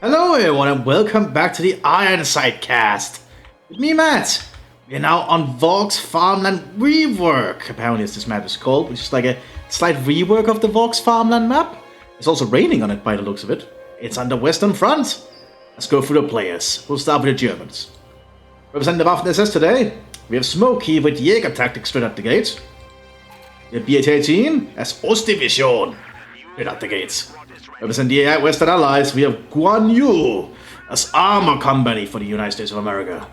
Hello everyone and welcome back to the Ironside cast. With me, Matt. We're now on Vox Farmland Rework. Apparently as this map is called, which is like a slight rework of the Vox Farmland map. It's also raining on it by the looks of it. It's on the Western Front. Let's go through the players. We'll start with the Germans. Representing the Mthis today, we have Smokey with Jäger tactics straight at the gate. We have BH-18 as Ostdivision straight at the gates. Represent the Western Allies, we have Guan Yu as Armor Company for the United States of America.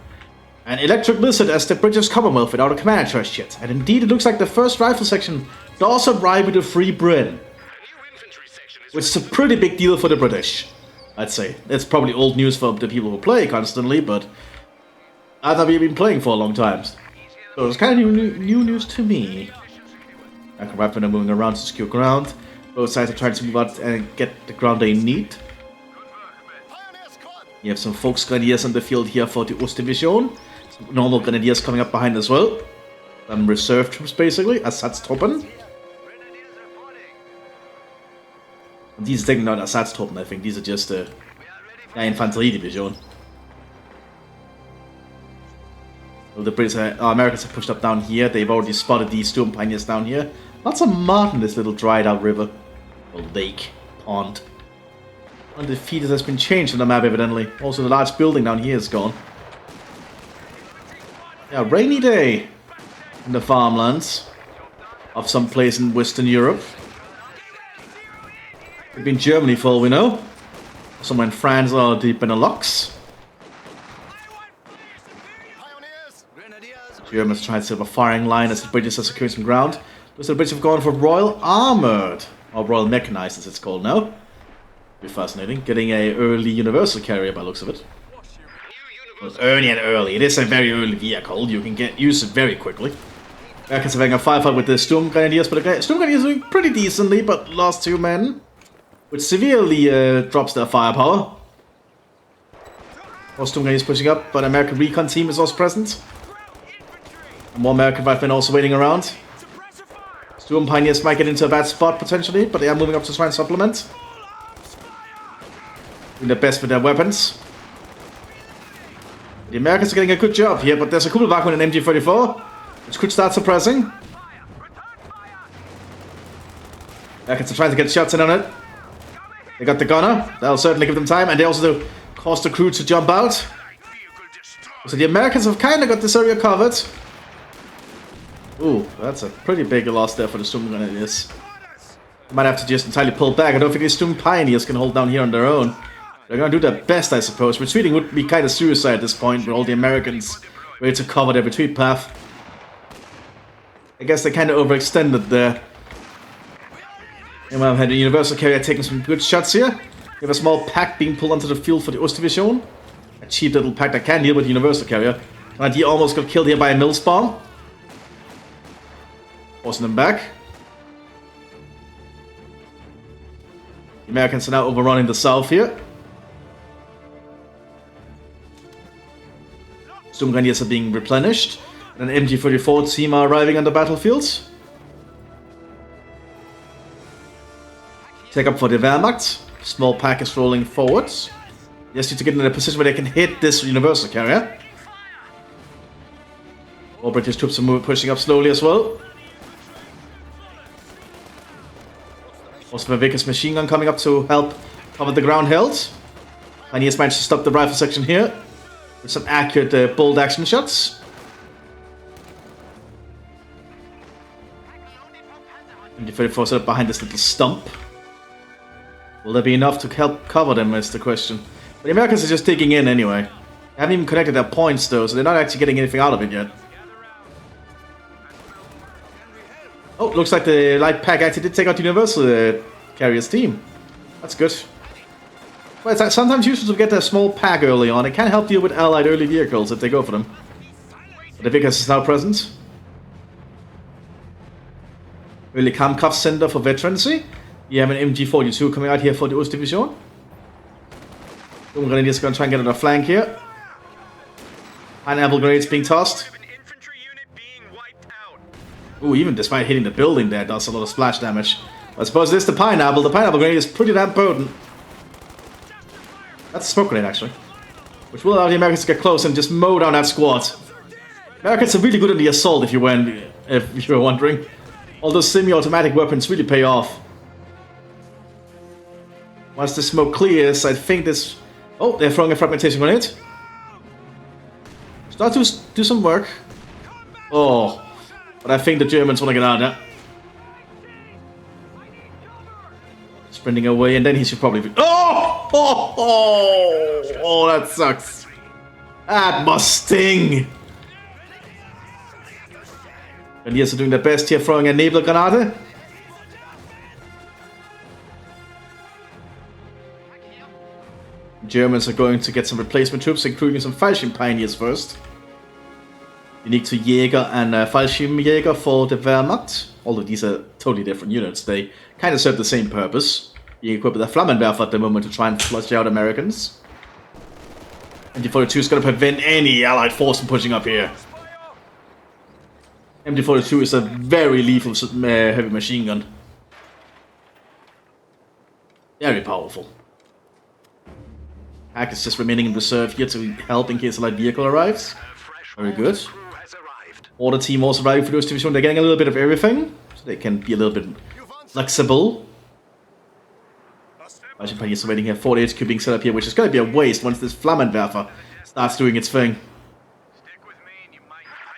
And Electric Lizard as the British Commonwealth without a command trust yet. And indeed it looks like the first rifle section does arrive with a free Britain. Which is a pretty big deal for the British, I'd say. It's probably old news for the people who play constantly, but I've not been playing for a long time. So it's kind of new news to me. I can wrap when I'm moving around to secure ground. Both sides are trying to move out and get the ground they need. You have some Volks Grenadiers on the field here for the Ostdivision. Some normal Grenadiers coming up behind as well. Some reserve troops basically, Ersatztruppen. And these are technically not Ersatztruppen, I think. These are just the Infanteriedivision. So the British, Americans have pushed up down here. They've already spotted these Storm Pioneers down here. Lots of mud in this little dried out river. Or lake. Pond. And the feeder has been changed on the map evidently. Also the large building down here is gone. Yeah, rainy day in the farmlands of some place in Western Europe. Could be in Germany for all we know. Somewhere in France or the Benelux. Germans trying to set up a firing line as the British are securing some ground. Looks like the British have gone for Royal Armoured, or Royal Mechanized as it's called now. Be fascinating. Getting a early universal carrier by looks of it. Well, early and early. It is a very early vehicle. You can use it very quickly. Americans are having a firefight with the Storm Grenadiers, but the Storm Grenadiers are doing pretty decently, but lost 2 men. Which severely drops their firepower. More Storm Grenadiers pushing up, but American recon team is also present. And more American riflemen also waiting around. Storm Pioneers might get into a bad spot potentially, but they are moving up to try and supplement. Doing their best with their weapons. The Americans are getting a good job here, but there's a Kugelwagner with an MG34, which could start suppressing. Americans are trying to get shots in on it. They got the gunner. That'll certainly give them time, and they also caused the crew to jump out. So the Americans have kind of got this area covered. Ooh, that's a pretty big loss there for the Storm Grenadiers. They might have to just entirely pull back. I don't think the Storm Pioneers can hold down here on their own. They're going to do their best, I suppose. Retreating would be kind of suicide at this point with all the Americans ready to cover their retreat path. I guess they kind of overextended there. And we've had the Universal Carrier taking some good shots here. We have a small pack being pulled onto the field for the Ostdivision. A cheap little pack that can deal with the Universal Carrier. And he almost got killed here by a mill spawn. Forcing them back. The Americans are now overrunning the south here. Storm Grenadiers are being replenished. And an MG34 team are arriving on the battlefields. Take up for the Wehrmacht. Small pack is rolling forwards. Just need to get in a position where they can hit this Universal Carrier. All British troops are pushing up slowly as well. Also, Mthis machine gun coming up to help cover the ground held. And he has managed to stop the rifle section here with some accurate bold action shots. And the 34 set up behind this little stump. Will there be enough to help cover them is the question. But the Americans are just digging in anyway. They haven't even connected their points though, so they're not actually getting anything out of it yet. Oh, looks like the light pack actually did take out the Universal Carrier's team. That's good. Well, it's sometimes useful to get a small pack early on. It can help deal with allied early vehicles if they go for them. But the Vickers is now present. Early Kampfkraft Center for Veterancy. You have an MG42 coming out here for the Ostdivision. Storm Grenadiers are going to try and get on the flank here. Pineapple grenades being tossed. Ooh, even despite hitting the building there, does a lot of splash damage. I suppose this is the pineapple. The pineapple grenade is pretty damn potent. That's a smoke grenade, actually. Which will allow the Americans to get close and just mow down that squad. Americans are really good in the assault, if you were wondering. All those semi-automatic weapons really pay off. Once the smoke clears, I think this... Oh, they're throwing a fragmentation grenade. Start to do some work. Oh, but I think the Germans want to get out of there. Sprinting away, and then he should probably be... Oh! Oh! Oh! Oh, that sucks. That must sting. And yes, are doing their best here, throwing a Nebelgranate. Germans are going to get some replacement troops, including some Fallschirm Pioneers first. Unique to Jäger and Fallschirmjäger for the Wehrmacht. Although these are totally different units, they kind of serve the same purpose. Being equipped with a Flammenwerfer at the moment to try and flush out Americans. MT-42 is going to prevent any Allied force from pushing up here. MT-42 is a very lethal heavy machine gun. Very powerful. Hack is just remaining in reserve here to help in case a light vehicle arrives. Very good. Order team also arriving for those division. They're getting a little bit of everything, so they can be a little bit flexible. I should probably waiting here. 48 HQ being set up here, which is going to be a waste once this Flammenwerfer starts doing its thing.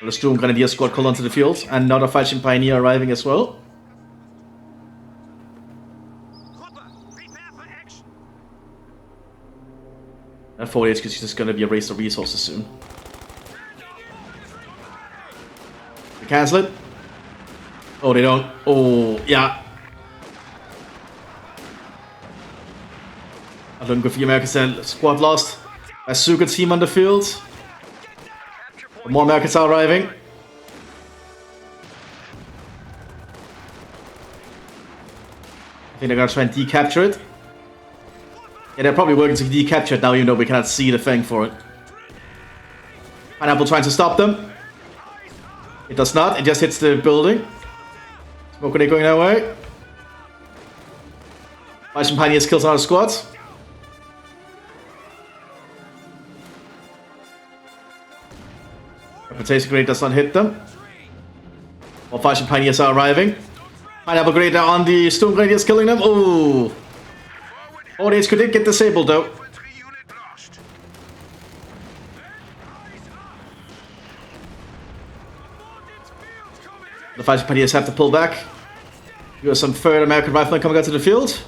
The Sturm Grenadier squad called onto the field, and another Fallschirm Pioneer arriving as well. That 48 HQ is just going to be a race of resources soon. They cancel it. Oh, they don't. Oh, yeah. I don't go for the Americans. Squad lost. A SEGA team on the field. More Americans are arriving. I think they're gonna try and decapture it. Yeah, they're probably working to decapture it now, even though we cannot see the thing for it. Pineapple trying to stop them. It does not. It just hits the building. Smoke grenade going that way. Fallschirm Pioneers kills another squad. Potato grenade does not hit them. More Fallschirm Pioneers are arriving. Pineapple grenade on the Sturm Grenadiers, killing them. Oh! Oh, they could get disabled though. The Fallschirm Pioneers have to pull back. You have some third American riflemen coming out to the field.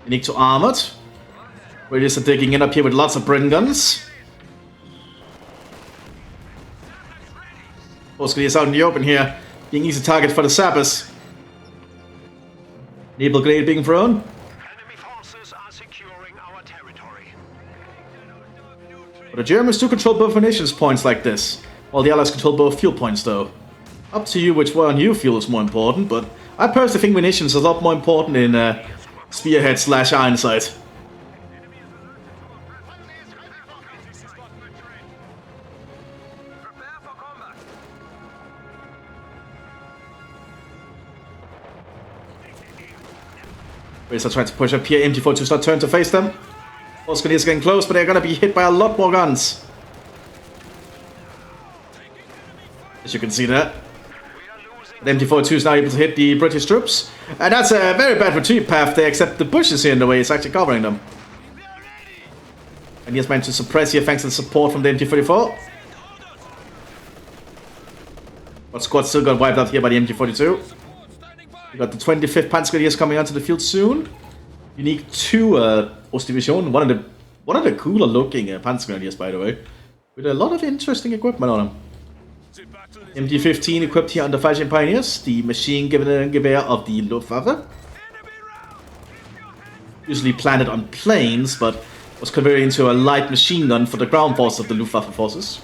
Unique to armored. We're just digging in up here with lots of Bren guns. Mostly is out in the open here, being easy target for the sappers. Nebel grenade being thrown. Enemy forces are securing our territory. But the Germans do control both munitions points like this, while the Allies control both fuel points though. Up to you which one you feel is more important, but I personally think munitions is a lot more important in Spearhead / Ironside. Rays are trying to push up here. MT-42 is not turned to face them. Oscar is getting close, but they're going to be hit by a lot more guns. As you can see there. The MT-42 is now able to hit the British troops. And that's a very bad retreat path there, except the bushes here in the way is actually covering them. And he has managed to suppress here thanks to the support from the MT-44. But squad still got wiped out here by the MT-42. We got the 25th Panzer Grenadiers coming onto the field soon. Unique to Ostdivision, one of the cooler looking Panzer Grenadiers, by the way, with a lot of interesting equipment on them. MD-15 equipped here under Fallschirm Pioneers, the machine gewehr of the Luftwaffe. Usually planted on planes, but was converted into a light machine gun for the ground force of the Luftwaffe forces.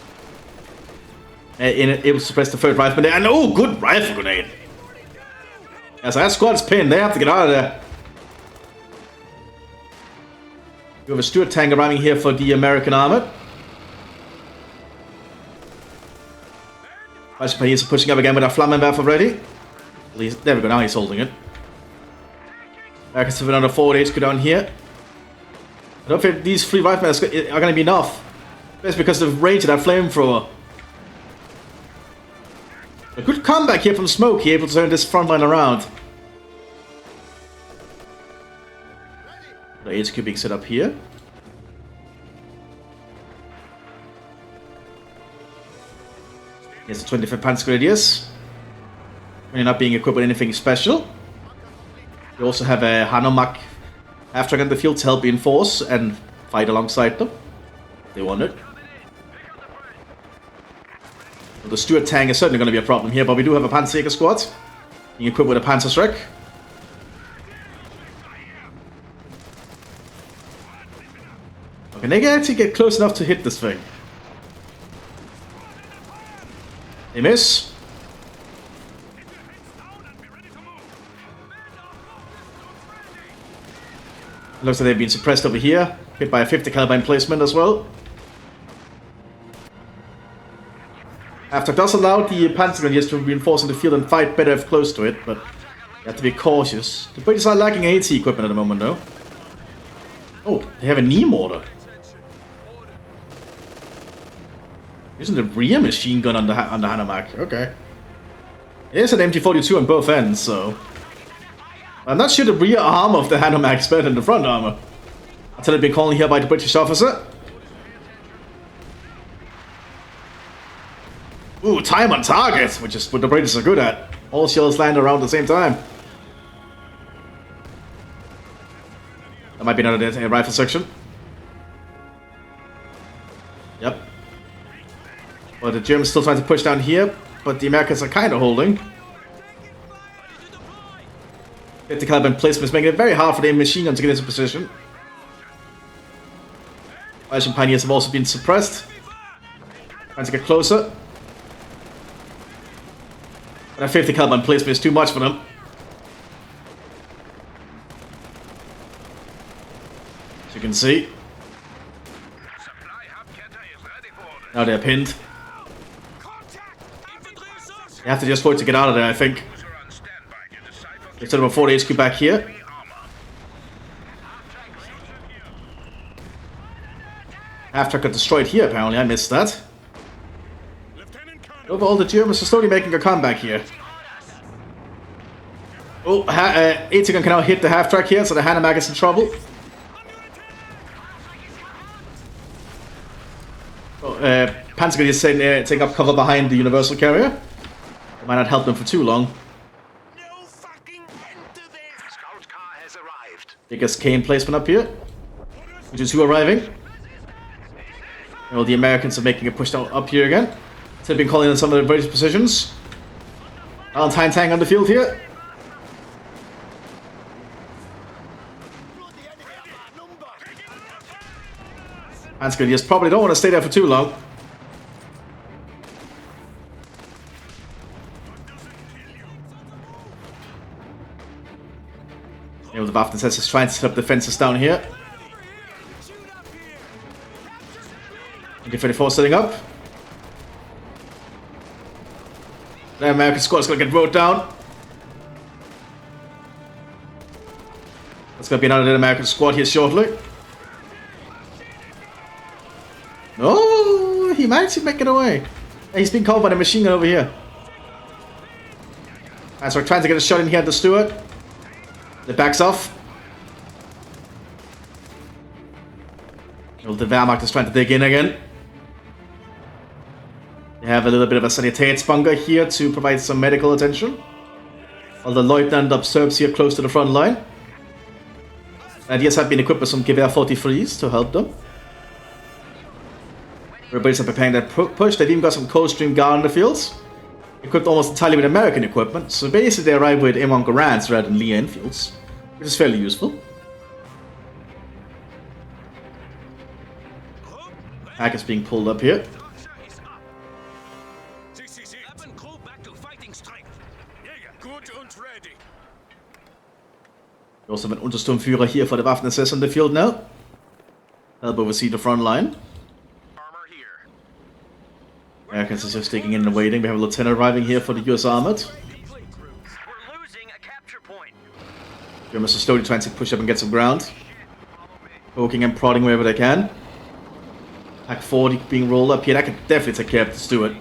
Able to suppress the third rifleman there, and oh, good rifle grenade! Yeah, so that squad's pinned, they have to get out of there. We have a Stuart tank arriving here for the American armor. Fallschirm Pioneers are pushing up again with our Flammenwerfer ready. There we go, now he's holding it. Americans have another 4 days go down here. I don't think these 3 riflemen are going to be enough. That's because of the range of that flamethrower. A good comeback here from Smokey, able to turn this front line around. The HQ being set up here. Here's the 25th Panzer Grenadiers. When you're not being equipped with anything special. You also have a Hanomag half-track on the field to help reinforce and fight alongside them. They want it. Well, the Stuart tank is certainly going to be a problem here, but we do have a Panzer squad being equipped with a Panzerschreck. Okay, they can actually get close enough to hit this thing. They miss. Looks like they've been suppressed over here. Hit by a 50 caliber emplacement as well. After it does allow the Panzer Grenadiers to reinforce in the field and fight better if close to it, but you have to be cautious. The British are lacking AT equipment at the moment though. Oh, they have a knee mortar. Using the rear machine gun on the Hanomag. Okay. It is an MG42 on both ends, so I'm not sure the rear armor of the Hanomag is better than the front armor. Until it's been calling here by the British officer. Ooh, time on target, which is what the British are good at. All shells land around the same time. That might be another rifle section. Yep. Well, the Germans still trying to push down here, but the Americans are kind of holding. 50 caliber emplacement is making it very hard for the machine gun to get into position. Russian pioneers have also been suppressed. Trying to get closer. But that 50 caliber emplacement is too much for them. As you can see. Now they're pinned. They have to just wait to get out of there, I think. They set up a 40 HQ back here. Half-track got destroyed here, apparently. I missed that. Overall, the Germans are slowly making a comeback here. Oh, 80 gun can now hit the half-track here, so the Hanomag is in trouble. Oh, Panzer is taking up cover behind the Universal Carrier. It might not help them for too long. Biggest K emplacement up here. Which is who arriving. Well, the Americans are making a push down up here again. So they've been calling in some of the British positions. Valentine tank on the field here. Panzer Grenadiers probably don't want to stay there for too long. You know, the Mthis is trying to set up defenses down here. MG-34 setting up. The American squad is going to get rode down. There's going to be another American squad here shortly. Oh, he might make it away. He's been called by the machine gun over here. And so we're trying to get a shot in here at the Stuart. It backs off. Well, the Wehrmacht is trying to dig in again. They have a little bit of a Sanitätsbunker here to provide some medical attention. While the Lieutenant observes here close to the front line. And yes, have been equipped with some Gewehr 43s to help them. Everybody's preparing that push. They've even got some Coldstream Guard in the fields. Equipped almost entirely with American equipment. So basically they arrive with M1 Garands rather than Lee Enfields. Which is fairly useful. Hack is being pulled up here. We also have an Untersturmführer here for the Waffen-SS on the field now. Help oversee the front line. Americans are just taking in and waiting. We have a lieutenant arriving here for the US Armored. Germans are slowly trying to push up and get some ground. Poking and prodding wherever they can. Pack 40 being rolled up here. That could definitely take care of the Steward.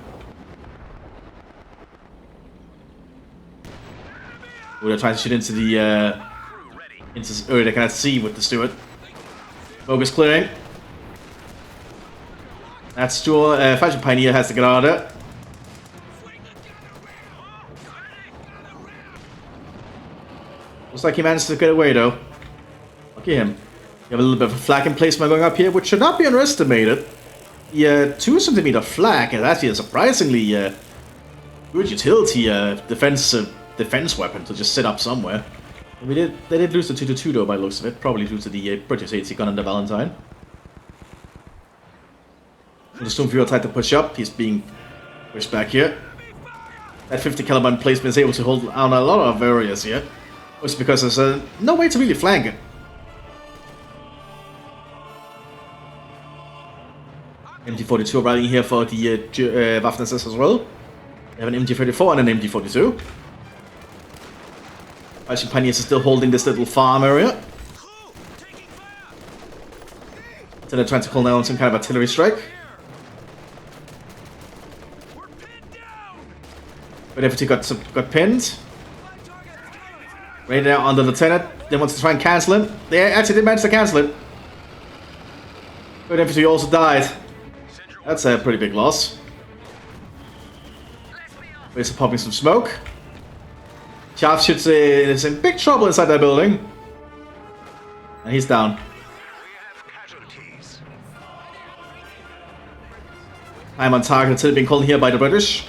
Oh, they're trying to shoot into the area they cannot see with the Steward. Focus clearing. That Fashion Pioneer has to get out of there. Looks like he managed to get away though. Lucky him. You have a little bit of a flak emplacement going up here, which should not be underestimated. The 2 centimeter flak is actually a surprisingly good utility defense weapon to just sit up somewhere. They did lose the 2-2 though by the looks of it, probably due to the British AC gun under Valentine. The Stormfuhrer tried to push up, he's being pushed back here. That 50 caliber emplacement is able to hold down a lot of areas here. Mostly because there's no way to really flank it. MG42 arriving here for the Waffen-SS as well. They have an MG34 and an MG42. Fashion Pioneers is still holding this little farm area. So they're trying to call down some kind of artillery strike. But FT got pinned. Right now on the lieutenant. They want to try and cancel him. They actually did manage to cancel it. But FT also died. That's a pretty big loss. We're popping some smoke. Sharpshooter is in big trouble inside that building. And he's down. Time on target until being called here by the British.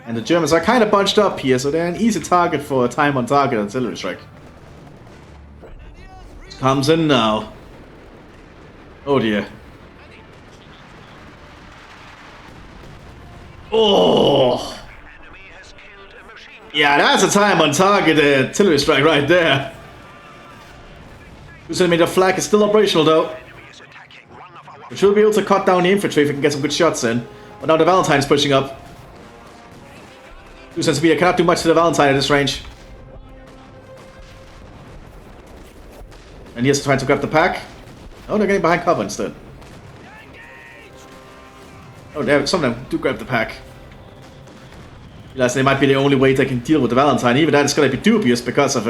And the Germans are kind of bunched up here, so they're an easy target for a time on target artillery strike. Comes in now. Oh dear. Oh! Yeah, that's a time on target artillery strike right there. 2 centimeter flak is still operational though. We should be able to cut down the infantry if we can get some good shots in. But now the Valentine's pushing up. 2 centimeter cannot do much to the Valentine at this range. And he's trying to grab the pack. Oh, they're getting behind cover instead. Oh, some of them do grab the pack. Realize they might be the only way they can deal with the Valentine. Even that is going to be dubious because of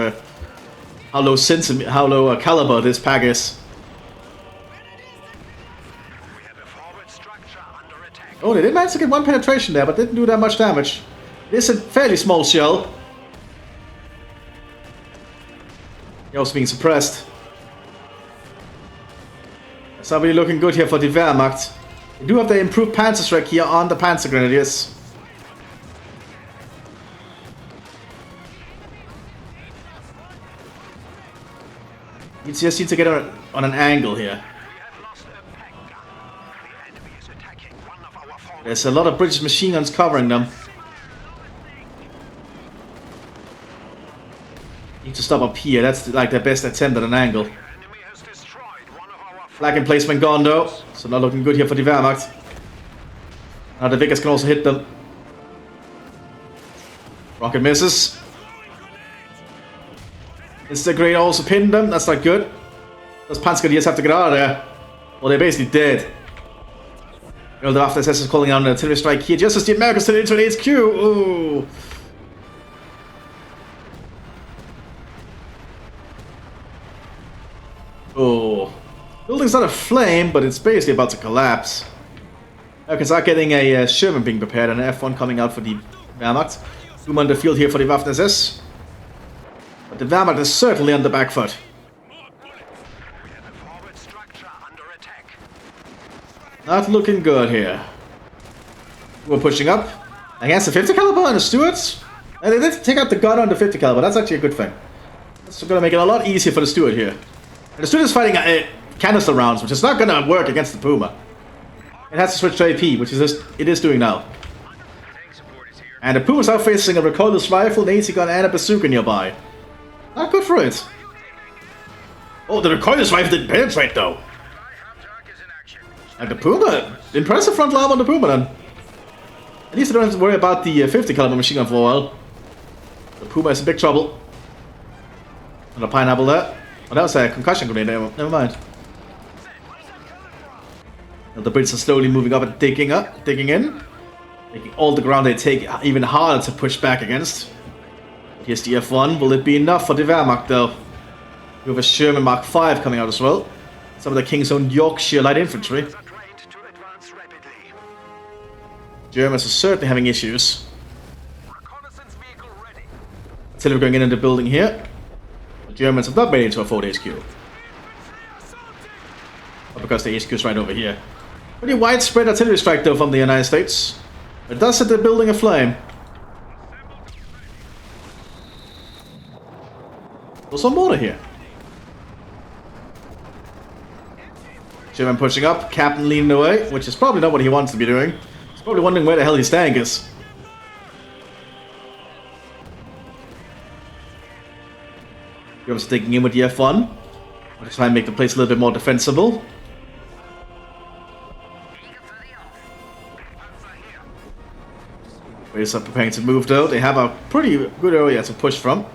how low caliber this pack is. Oh, they did manage to get 1 penetration there, but didn't do that much damage. It's a fairly small shell. You're also being suppressed. It's not really looking good here for the Wehrmacht. We do have the improved Panzerschreck here on the Panzer Grenadiers. You just need to get on an angle here. There's a lot of British machine guns covering them. Need to stop up here. That's like their best attempt at an angle. Flag emplacement gone though, so not looking good here for the Wehrmacht. Now the Vickers can also hit them. Rocket misses. Instagrade also pinned them. That's not good. Those Panzergrenadiers have to get out of there. Well, they're basically dead. You know, the Waffen-SS is calling out an artillery strike here just as the Americans turn into an HQ. Ooh. Oh. Building's not aflame, but it's basically about to collapse. Americans are getting a Sherman being prepared and an F1 coming out for the Wehrmacht. Zoom on the field here for the Waffen-SS. But the Wehrmacht is certainly on the back foot. Not looking good here. We're pushing up against the 50 caliber and the Stuarts. And they did take out the gun on the 50 caliber. That's actually a good thing. That's going to make it a lot easier for the Stuart here. And the Stuart is fighting canister rounds, which is not going to work against the Puma. It has to switch to AP, which it is doing now. And the Puma's out facing a recoilless rifle, an AC gun, and a bazooka nearby. Not good for it. Oh, the recoilless rifle didn't penetrate though. And the Puma, impressive frontal arm on the Puma then. At least I don't have to worry about the 50 caliber machine gun for a while. The Puma is in big trouble. And a pineapple there. Oh, that was a concussion grenade. Never mind. Now the Brits are slowly moving up and digging in. Making all the ground they take even harder to push back against. Here's the F1. Will it be enough for the Wehrmacht though? We have a Sherman Mark V coming out as well. Some of the King's Own Yorkshire light infantry. Germans are certainly having issues. Artillery going in the building here. The Germans have not made it into a 4-day HQ. Not because the HQ is right over here. Pretty widespread artillery strike though from the United States. It does set the building aflame. There's some water here. German pushing up, Captain leading away, which is probably not what he wants to be doing. He's probably wondering where the hell his tank is. Germans taking in with the F1. I'll try and make the place a little bit more defensible. Raiders are preparing to move though. They have a pretty good area to push from.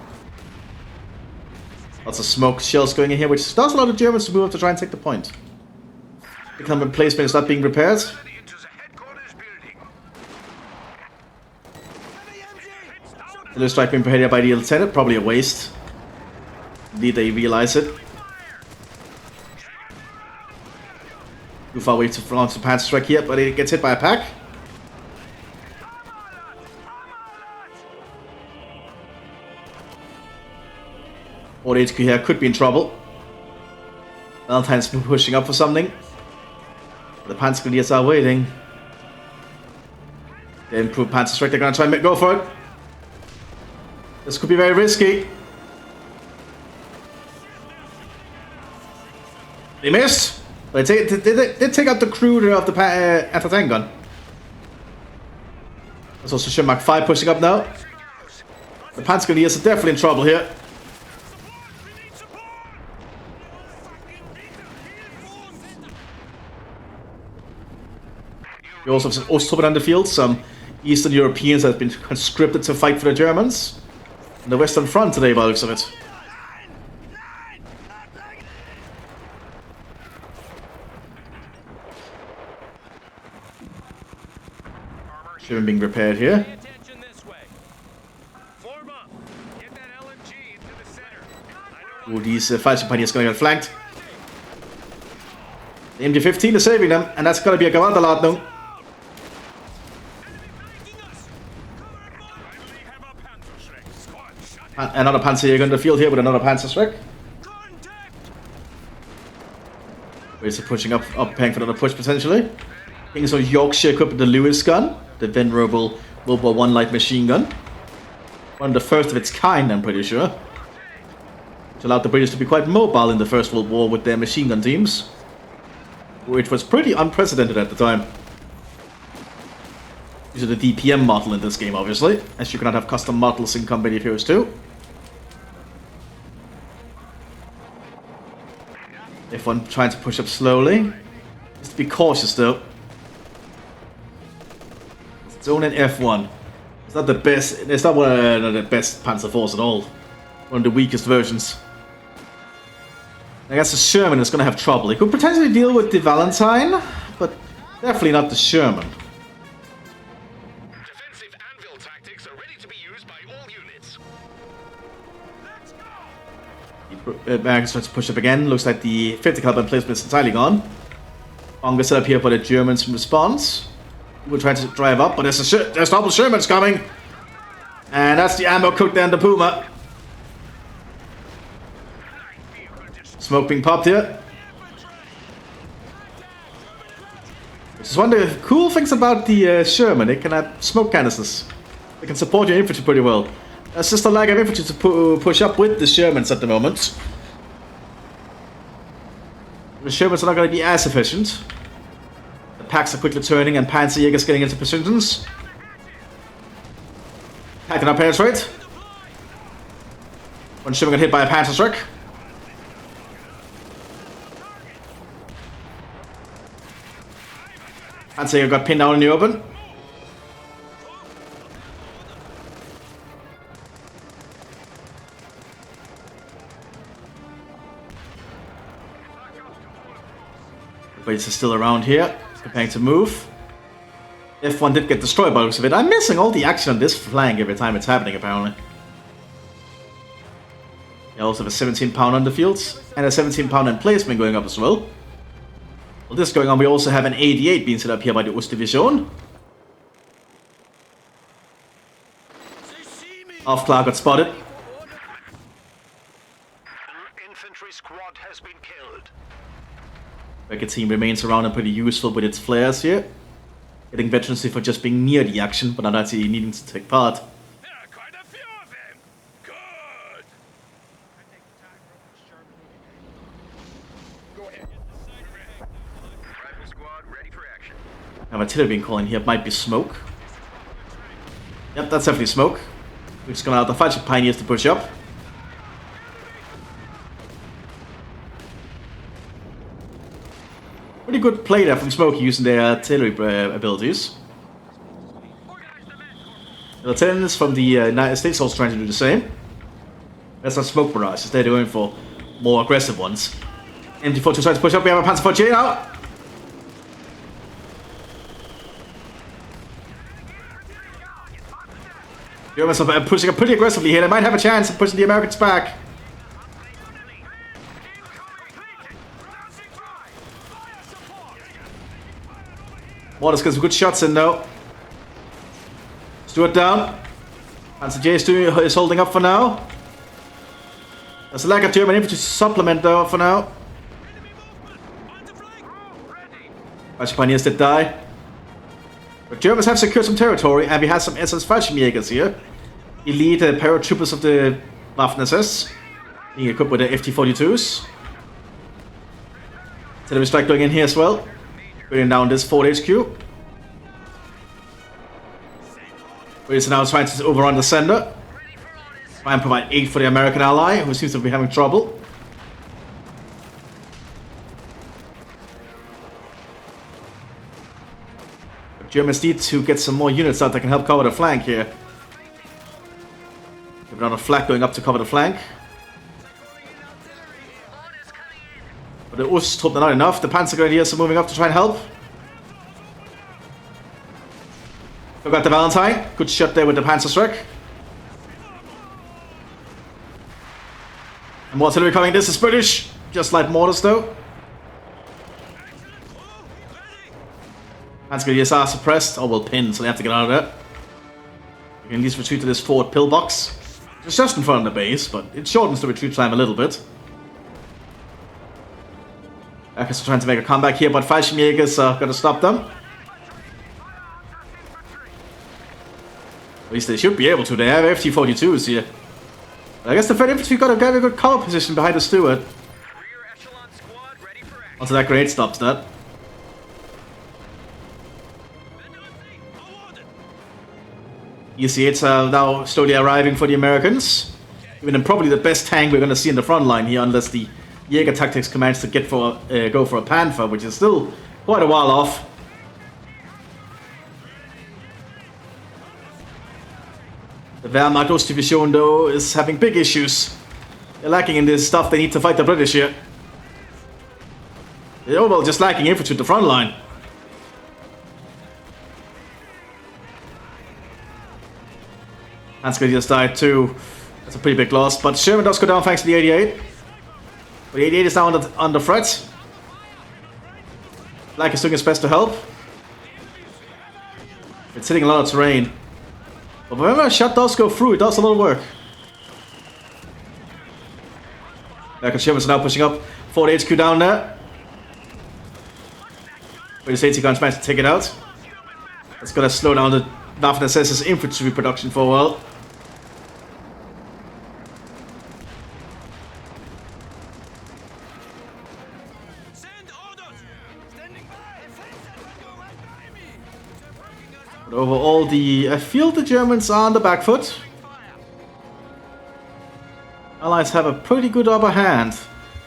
Lots of smoke shells going in here, which does allow the Germans to move up to try and take the point. The common emplacement is not being repaired. The strike being prepared by the lieutenant, probably a waste. Indeed, they realize it. Too far away to launch the Panzer strike here, but it gets hit by a pack. Or HQ here could be in trouble. Valentine's pushing up for something. The Panzergrenadiers are waiting. The improved Panzer strike, they're gonna try and go for it. This could be very risky. They missed. But they take out the crew of the anti-tank gun. There's also Sherman Mark V pushing up now. The Panzergrenadiers are definitely in trouble here. We also have some Ostruppen on the field, some Eastern Europeans that have been conscripted to fight for the Germans. On the Western Front today, by the looks of it. Sherman being repaired here. Ooh, these fighting pioneers going to get flanked. The MG-15 is saving them, and that's going to be a Gewaltladung. Another Panzerjäger in the field here with another Panzerschreck. Raiders are pushing up, paying for another push potentially. King's Own Yorkshire equipped with the Lewis gun, the venerable World War I light machine gun. One of the first of its kind, I'm pretty sure. Which allowed the British to be quite mobile in the First World War with their machine gun teams. Which was pretty unprecedented at the time. These are the DPM model in this game, obviously, as you cannot have custom models in Company of Heroes 2. F1 trying to push up slowly. Just be cautious though. Zone in F1. It's not the best. It's not one of the best Panzer force at all. One of the weakest versions. I guess the Sherman is going to have trouble. He could potentially deal with the Valentine, but definitely not the Sherman. Defensive anvil tactics are ready to be used by all units. Magnus tries to push up again. Looks like the 50 caliber emplacement is entirely gone. Longer set up here for the Germans in response. We're trying to drive up, but there's double Shermans coming. And that's the ammo cooked down the Puma. Smoke being popped here. Which is one of the cool things about the Sherman. They can have smoke canisters. They can support your infantry pretty well. There's just a lack of infantry to push up with the Shermans at the moment. The Shermans are not going to be as efficient. The packs are quickly turning and Panzerjägers getting into positions. Pack cannot penetrate. One Sherman got hit by a Panzerschreck. Panzerjäger got pinned down in the open. Brits are still around here, preparing to move. F1 did get destroyed by the looks of it. I'm missing all the action on this flank every time it's happening, apparently. They also have a 17-pound underfield and a 17-pound emplacement going up as well. While this is going on, we also have an 88 being set up here by the Ostdivision. Half Clark got spotted. Infantry squad has been killed. Wrecker team remains around and pretty useful with its flares here. Getting veterancy for just being near the action, but not actually needing to take part. There are quite a few of them. Good. Go ahead. Rifle squad ready for action. Now artillery being called in here might be smoke. Yep, that's definitely smoke. We're just gonna allow the Fighting Pioneers to push up. Pretty good play there from Smoke using their artillery abilities. The lieutenants from the United States also trying to do the same. That's not Smoke barrages, they're going for more aggressive ones. MT-42 tries to push up, we have a Panzer 48 out. Germans are pushing up pretty aggressively here, they might have a chance of pushing the Americans back. Waters gets some good shots in though. Stewart down. Panzer J is holding up for now. There's a lack of German infantry to supplement though for now. Fighting Pioneers did die. But Germans have secured some territory and we have some SS Fallschirmjägers here. Elite paratroopers of the Waffen-SS. Being equipped with the FT-42s. Artillery strike going in here as well. Bringing down this Fort HQ. British are now trying to overrun the center. Try and provide aid for the American ally, who seems to be having trouble. The Germans need to get some more units out that can help cover the flank here. Give another flak going up to cover the flank. But the Ost hope they're not enough. The Panzer Grenadiers are moving up to try and help. We've got the Valentine. Good shot there with the Panzerschreck. And more artillery coming. This is British. Just like mortars though. Panzer Grenadiers are suppressed. Or will pin, so they have to get out of there. You can at least retreat to this forward pillbox. It's just in front of the base, but it shortens the retreat time a little bit. Americans are trying to make a comeback here, but Fallschirmjägers are going to stop them. At least they should be able to. They have FT-42s here. I guess the Fed Infantry got a very good cover position behind the Stewart. Also, that grenade stops that. EC8s are now slowly arriving for the Americans. Even probably the best tank we're going to see in the front line here, unless the Jaeger Tactics commands to go for a Panther, which is still quite a while off. The Wehrmacht Ostdivision though is having big issues. They're lacking in this stuff they need to fight the British here. They're overall just lacking infantry at the front line. Hansky just died too. That's a pretty big loss, but Sherman does go down thanks to the 88. But the 88 is now under threat. Black is doing his best to help. It's hitting a lot of terrain. But whenever a shot does go through, it does a lot of work. Black and Sherman's now pushing up. Fort HQ down there. British 80 guns managed to take it out. That's gonna slow down the Waffen-SS's infantry production for a while. But overall, I feel the Germans are on the back foot. Allies have a pretty good upper hand.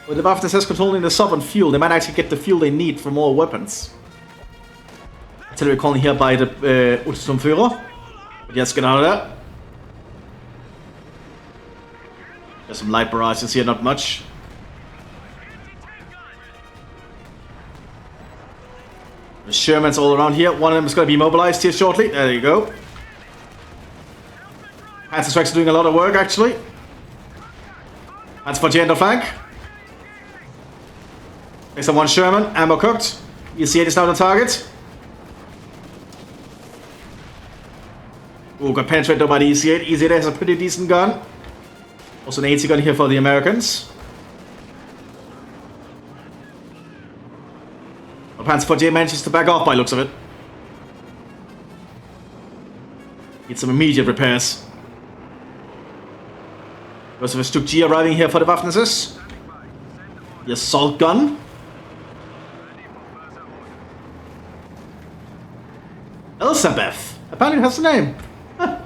With the Waffen-SS controlling the southern fuel, they might actually get the fuel they need for more weapons. Artillery calling here by the Untersturmführer. But let's get out of there. There's some light barrages here, not much. The Shermans all around here. One of them is going to be mobilized here shortly. There you go. Panzer Strike's doing a lot of work, actually. That's for the flank. Next one Sherman. Ammo cooked. EC8 is now the target. Ooh, got penetrated by the EC8. EC8 has a pretty decent gun. Also an AT gun here for the Americans. Well, Panzer 48 manages to back off by looks of it. Need some immediate repairs. Goes with a Stuk G arriving here for the Waffenses. The assault gun. Elizabeth. Apparently it has a name. Huh.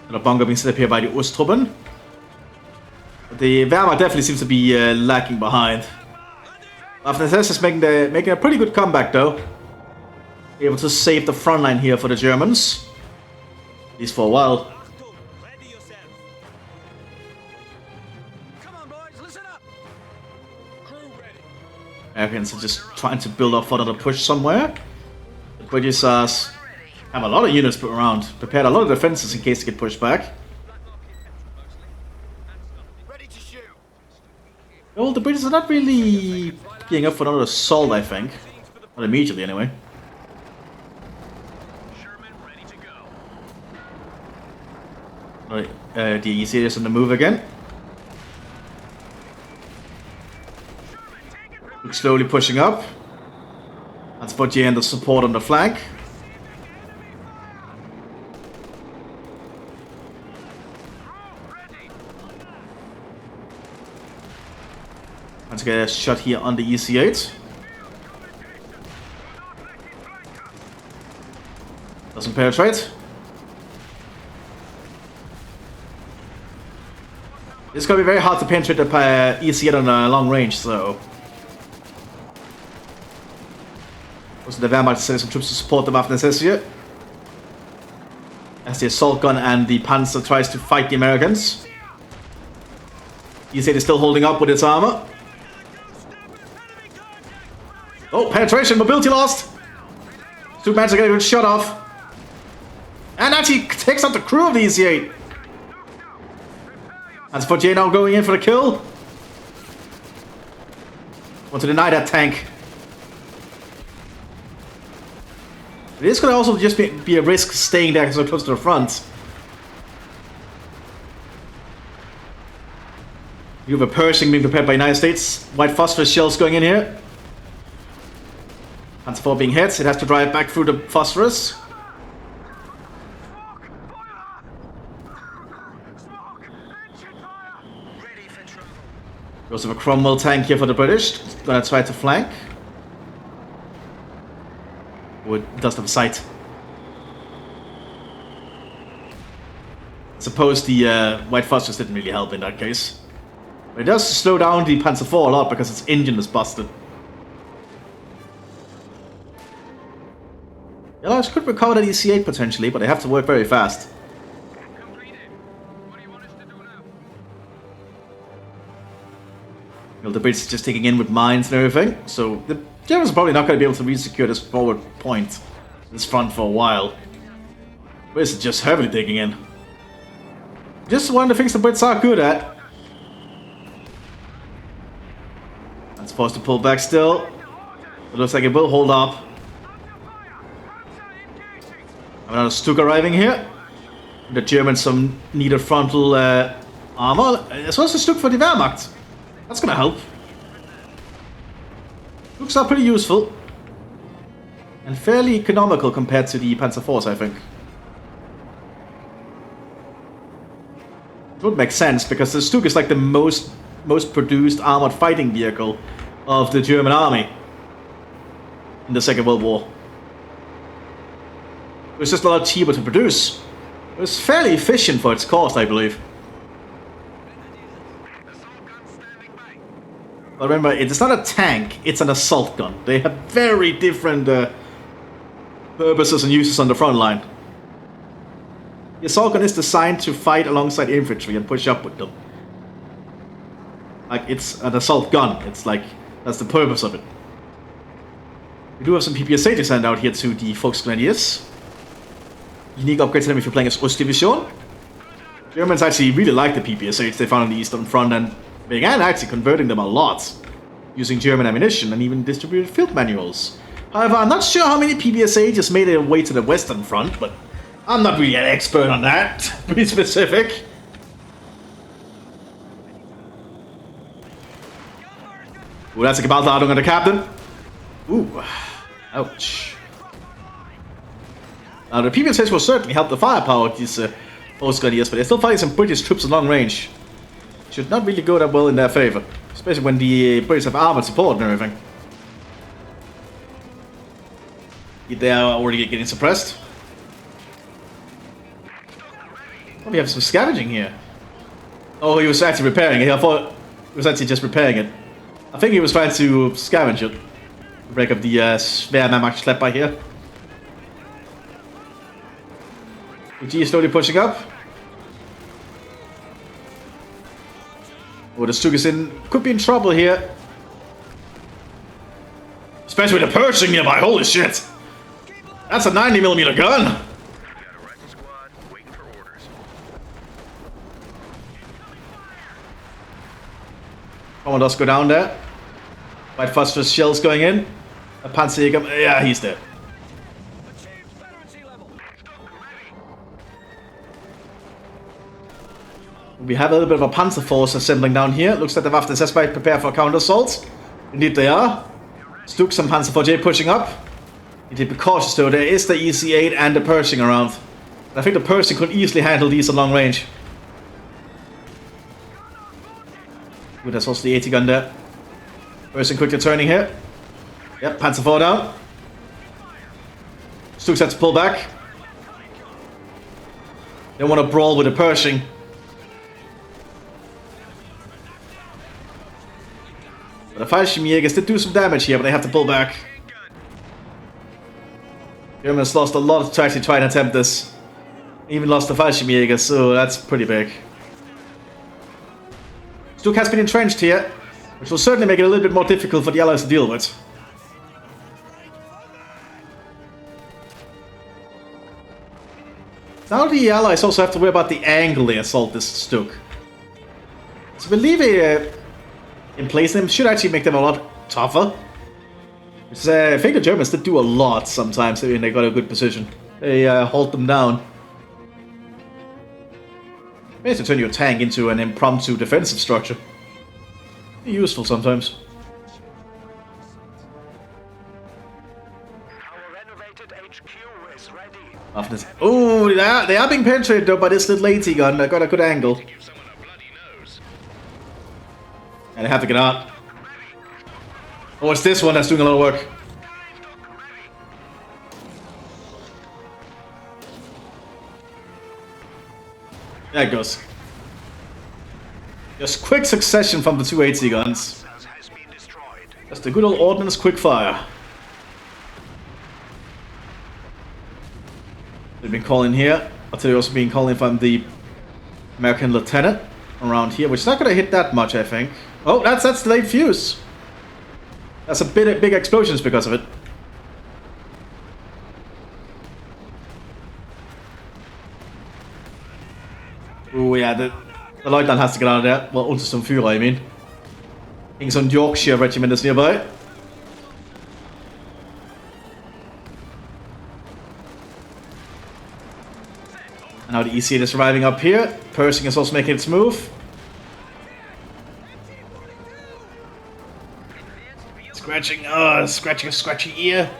Another bunker being set up here by the Osttruppen. The Wehrmacht definitely seems to be lacking behind. Mthis is making a pretty good comeback though. Able to save the front line here for the Germans. At least for a while. Americans are just trying to build up for another push somewhere. The British have a lot of units put around. Prepared a lot of defenses in case they get pushed back. Well, the British are not really gearing up for another assault, I think. Not immediately, anyway. Right, the EC is on the move again. Slowly pushing up. That's Butchie and the support on the flank. Let's get a shot here on the EC8. Doesn't penetrate. It's gonna be very hard to penetrate the EC8 on a long range, so. Also, the Wehrmacht sends some troops to support the Waffen-SS here. As the assault gun and the Panzer tries to fight the Americans. EC8 is still holding up with its armor. Oh, penetration, mobility lost. Two men are getting shot off. And actually takes out the crew of the EC8. That's Fortier now going in for the kill. Want to deny that tank. It is going to also just be a risk staying there so close to the front. You have a Pershing being prepared by the United States. White phosphorus shells going in here. Panzer 4 being hit. It has to drive back through the phosphorus. We also have a Cromwell tank here for the British. Gonna try to flank. Oh, it doesn't have a sight. I suppose the white phosphorus didn't really help in that case. But it does slow down the Panzer IV a lot because its engine is busted. The Allies could recover that EC8 potentially, but they have to work very fast. Well, the British are just taking in with mines and everything, so the Germans are probably not going to be able to re-secure this forward point, this front for a while. British are just heavily digging in. Just one of the things the Brits are good at. That's supposed to pull back still. It looks like it will hold up. Another Stuk arriving here. The Germans some needed frontal armor. As well as a Stuk for the Wehrmacht. That's gonna help. Looks are pretty useful. And fairly economical compared to the Panzer IVs, I think. It would make sense because the Stuk is like the most produced armored fighting vehicle of the German army in the Second World War. It was just a lot cheaper to produce. It was fairly efficient for its cost, I believe. But remember, it's not a tank, it's an assault gun. They have very different purposes and uses on the front line. The assault gun is designed to fight alongside infantry and push up with them. Like, it's an assault gun. It's like, that's the purpose of it. We do have some PPSA to send out here to the Volksgrenadiers. Unique upgrades to them if you're playing as Ostdivision. Germans actually really like the PPSAs they found on the Eastern Front and began actually converting them a lot. Using German ammunition and even distributed field manuals. However, I'm not sure how many PPSA just made their way to the Western Front, but I'm not really an expert on that, to be specific. Ooh, that's a Gewaltladung on the captain. Ooh, ouch. Now, the PPSAs will certainly help the firepower of these Volksgrenadiers, but they're still fighting some British troops at long range. Should not really go that well in their favor, especially when the British have armored support and everything. They are already getting suppressed. Oh, we have some scavenging here. Oh, he was actually repairing it. I thought he was actually just repairing it. I think he was trying to scavenge it. Break up the Schwermann schlepp by here. UG is slowly pushing up. Oh, the Stug is could be in trouble here. Especially with the Pershing nearby, holy shit! That's a 90mm gun! Commandos go down there. White phosphorus shells going in. A Panzerjäger, yeah, he's dead. We have a little bit of a Panzer force assembling down here. Looks like the Waffen-SS might prepare for a counter-assault. Indeed they are. Stuk some Panzer 4J pushing up. You need to be cautious though, there is the EC-8 and the Pershing around. And I think the Pershing could easily handle these at long range. Ooh, there's also the 80 gun there. Pershing quickly turning here. Yep, Panzer 4 down. Stuk's had to pull back. They want to brawl with the Pershing. But the Fallschirmjägers did do some damage here, but they have to pull back. Germans lost a lot to actually try and attempt this. Even lost the Fallschirmjägers, so that's pretty big. Stuk has been entrenched here, which will certainly make it a little bit more difficult for the Allies to deal with. Now the Allies also have to worry about the angle they assault this Stuk. So I believe in place them should actually make them a lot tougher. I think the Germans did do a lot sometimes when they got a good position. They hold them down. Basically turn your tank into an impromptu defensive structure. Useful sometimes. Our renovated HQ is ready. After this, oh, they are being penetrated though by this little AT gun. I got a good angle. And they have to get out. Oh, it's this one that's doing a lot of work. There it goes. Just quick succession from the two AT guns. Just a good old ordnance quick fire. They've been calling here. I'll tell you also being calling from the American lieutenant around here, which is not going to hit that much, I think. Oh, that's delayed fuse. That's a big explosions because of it. Oh yeah, the Lieutenant has to get out of there. Well, Untersturmführer, I mean. King's on Yorkshire Regiment is nearby. And now the EC8 is arriving up here. Pershing is also making its move. Scratching, scratching a scratchy ear.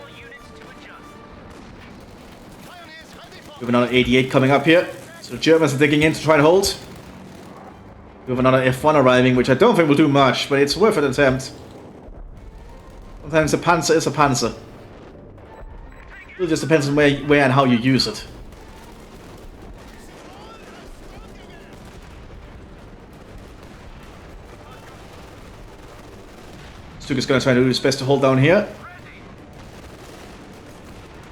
We have another 88 coming up here. So the Germans are digging in to try and hold. We have another F1 arriving, which I don't think will do much, but it's worth an attempt. Sometimes a Panzer is a Panzer. It just depends on where and how you use it. Stuk is going to try to do his best to hold down here.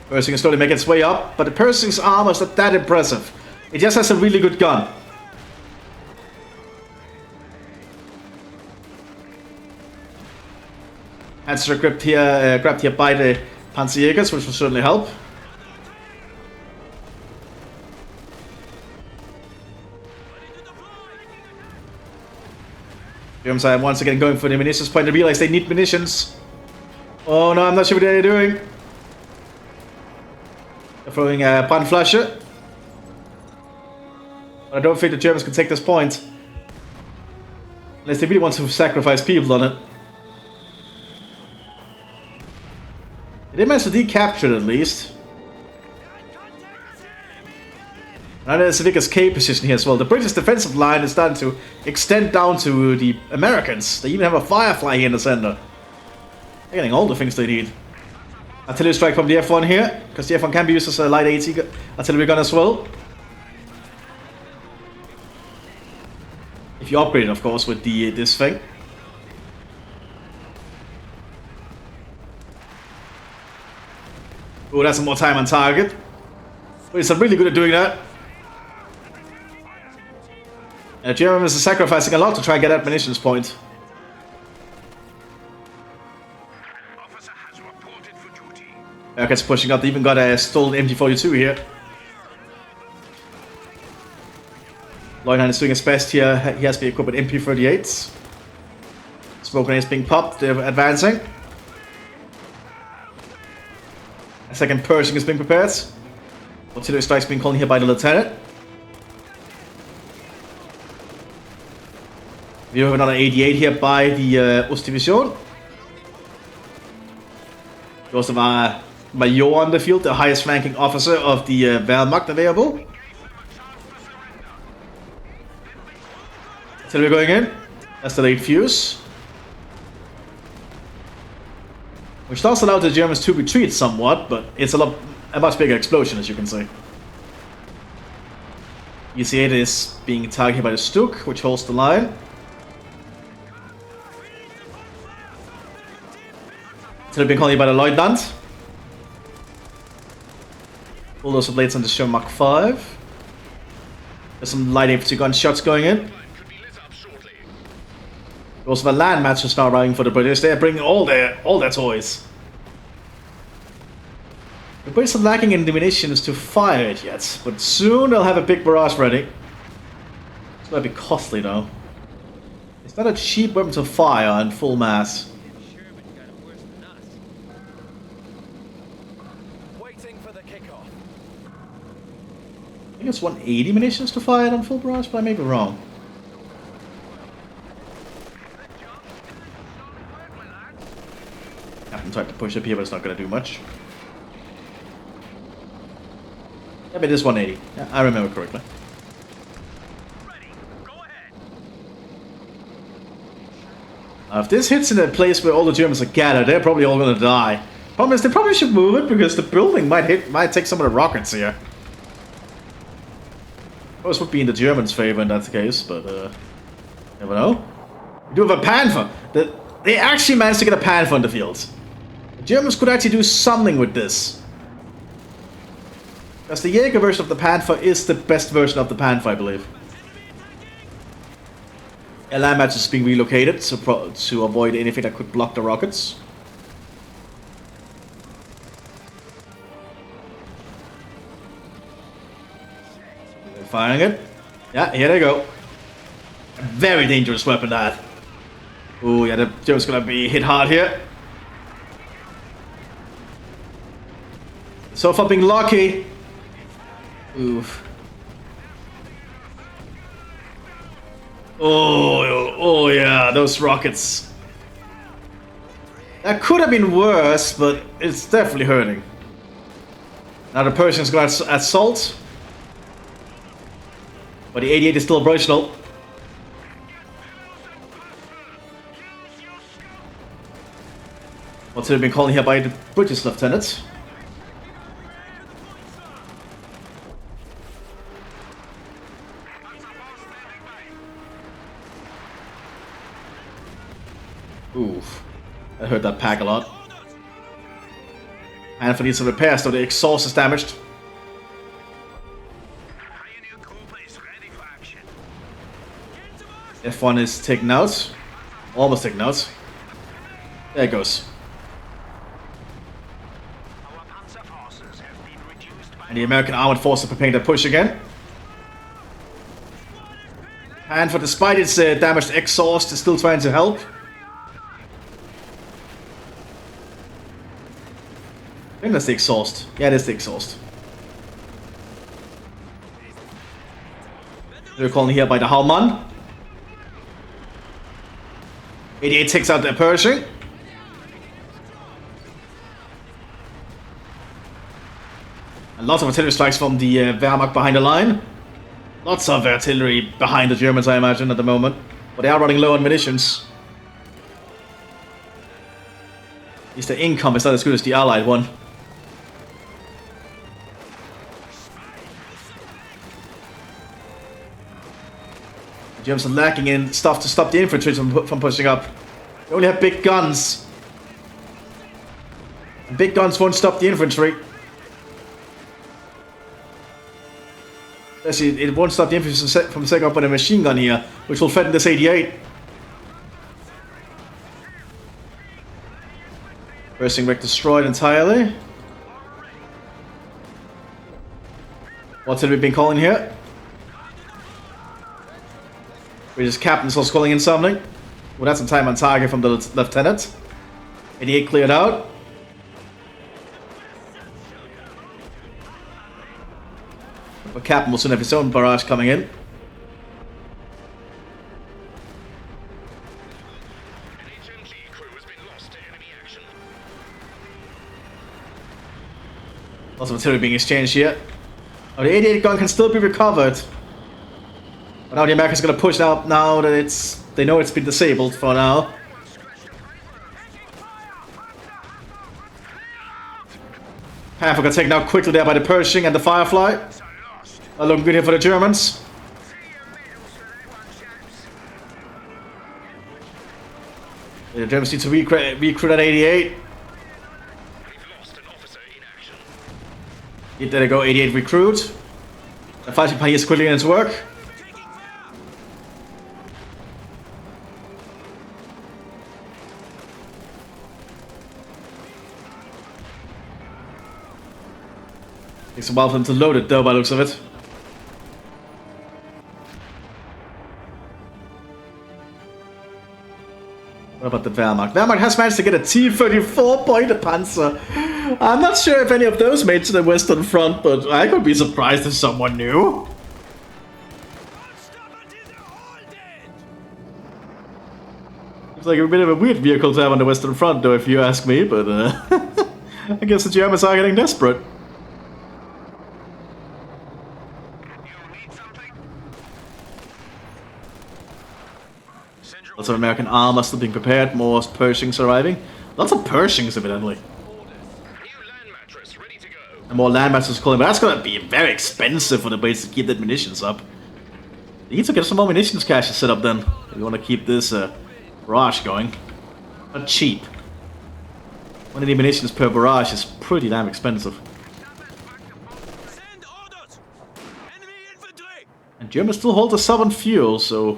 Pershing is slowly making its way up, but the Pershing's armor is not that impressive. It just has a really good gun. Hands are grabbed here by the Panzerjägers, which will certainly help. Germans are once again going for the munitions point. They realize they need munitions. Oh no, I'm not sure what they're doing. They're throwing a Brandflasche. But I don't think the Germans can take this point. Unless they really want to sacrifice people on it. They managed to decapture it at least. Now there's a big escape position here as well. The British defensive line is starting to extend down to the Americans. They even have a Firefly here in the center. They're getting all the things they need. Artillery strike from the F1 here, because the F1 can be used as a light AT artillery gun as well. If you upgrade it, of course, with this thing. Oh, that's some more time on target. British are really good at doing that. Germans are sacrificing a lot to try and get that munitions point. Officer has reported for duty. Americans pushing up. They even got a stolen MG42 here. Leutnant is doing his best here. He has to be equipped with MP38s. Smoke grenades being popped. They're advancing. A second Pershing is being prepared. Artillery strikes being called here by the lieutenant. We have another 88 here by the Ostdivision. We also have Major on the field, the highest ranking officer of the Wehrmacht available. Artillery going in. That's the late fuse. Which does allow the Germans to retreat somewhat, but it's a much bigger explosion, as you can see. EC8 is being targeted by the Stuk, which holds the line. Artillery being called by the Lieutenant. Bulldozer blades on the Sherman Mark 5. There's some light infantry gunshots going in. Also, the land match is now arriving for the British. They're bringing all their toys. The British are lacking in the munitions to fire it yet, but soon they'll have a big barrage ready. It's gonna be costly though. It's not a cheap weapon to fire in full mass. Waiting for the kickoff. I think it's 180 munitions to fire it on full barrage, but I may be wrong. Captain tried to push up here, but it's not going to do much. Yeah, but it is 180. Yeah, I remember correctly. Ready. Go ahead. If this hits in a place where all the Germans are gathered, they're probably all going to die. Problem is, they probably should move it because the building might take some of the rockets here. Those would be in the Germans' favor in that case, but never know. We do have a Panther. They actually managed to get a Panther on the field. The Germans could actually do something with this. Because the Jaeger version of the Panther is the best version of the Panther, I believe. A land match is being relocated to avoid anything that could block the rockets. They're firing it. Yeah, here they go. A very dangerous weapon, that. Ooh, yeah, the Germans gonna be hit hard here. So far being lucky. Oof. Oh yeah, those rockets. That could have been worse, but it's definitely hurting. Now the Persians gonna assault. But the 88 is still operational. What's it been calling here by the British lieutenant? Oof. I heard that pack a lot. And for needs some repairs, so the exhaust is damaged. Pioneer Cooper is ready for action. F1 is taken out. Almost taken out. There it goes. And the American armored forces are preparing to push again. And for despite its damaged exhaust, is still trying to help. I think that's the exhaust. Yeah, it is the exhaust. They're calling here by the Hallman. 88 takes out the Pershing. And lots of artillery strikes from the Wehrmacht behind the line. Lots of artillery behind the Germans, I imagine, at the moment. But they are running low on munitions. At least the income is not as good as the Allied one. The Germans are lacking in stuff to stop the infantry from pushing up. They only have big guns. And big guns won't stop the infantry. Actually, it won't stop the infantry from setting up on a machine gun here, which will threaten this 88. Bursting wreck destroyed entirely. What's it we've been calling here? British captain's also calling in something. Well, that's some time on target from the lieutenant. 88 cleared out. But Captain will soon have his own barrage coming in. An HMG crew has been lost to enemy action. Lots of material being exchanged here. Oh, the 88 gun can still be recovered. But now the Americans are going to push out now that they know it's been disabled for now. Panther got taken out quickly there by the Pershing and the Firefly. Not looking good here for the Germans. The Germans need to recruit at 88. We've lost an officer in action. There they go, 88 recruit. The fighting party is quickly in its work. Takes a while for them to load it though, by the looks of it. What about the Wehrmacht? Wehrmacht has managed to get a T-34 pointed Panzer. I'm not sure if any of those made to the Western Front, but I could be surprised if someone knew. It's like a bit of a weird vehicle to have on the Western Front, though, if you ask me, but I guess the Germans are getting desperate. Lots of American armor still being prepared, more Pershings arriving. Lots of Pershings, evidently. New land mattress ready to go. And more land mattresses calling, but that's gonna be very expensive for the base to keep that munitions up. They need to get some more munitions caches set up then, if you want to keep this barrage going. Not cheap. 180 munitions per barrage is pretty damn expensive. Send orders! Enemy infantry! And Germans still hold the southern fuel, so